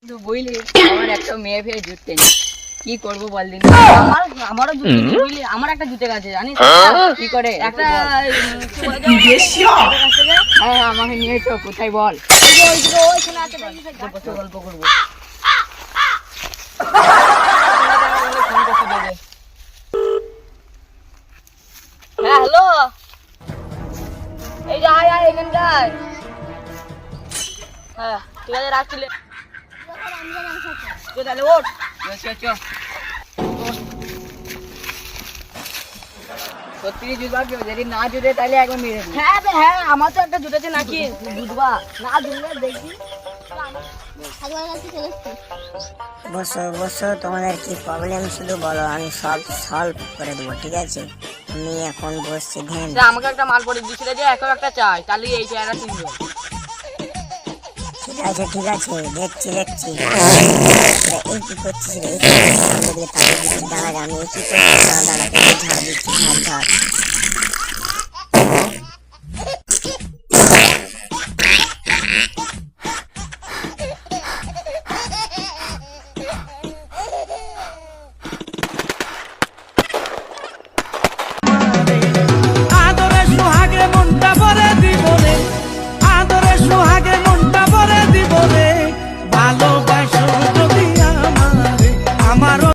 কিন্তু বুঝলি আমার একটা মেয়ে ফেয়ে জুটতে নেই, কি করবো বল দিন। আমারও জুটে বুঝলি, আমার একটা জুটে গেছে জানিস কি করে একটা হ্যাঁ আমাকে নিয়ে তো কোথায় বল, ওইখানে আছে বসে গল্প করবো। হ্যাঁ হ্যালো, এই যে আয় আয় এখানটায়। হ্যাঁ ঠিক আছে রাখছি তাহলে ওঠ। সত্যি জুটবা, যদি না জুটে তাহলে একবার মেরে দিই। হ্যাঁ বে হ্যাঁ, আমার তো একটা জুটেছে নাকি বুঝবা না জুটলে দেখি। বসো বসো, তোমাদের কি প্রবলেম শুধু বলো, আমি সব সলভ করে দেবো, ঠিক আছে? আমি এখন বসছি ধ্যান। আমাকে একটা মাল পরে দিছিল যে এখন একটা চাই, তাহলে এই চাইটা কিনবো। ঠিক আছে ঠিক আছে, দেখছি দেখছি। এই কি করছিস রে? সামনে দিকে তাকিয়ে দিচ্ছিস, দাঁড়া, আমি এই কি করছি, দাঁড়া দাঁড়া, তোকে ঝাড় দিচ্ছি, ঝাড় ঝাড়।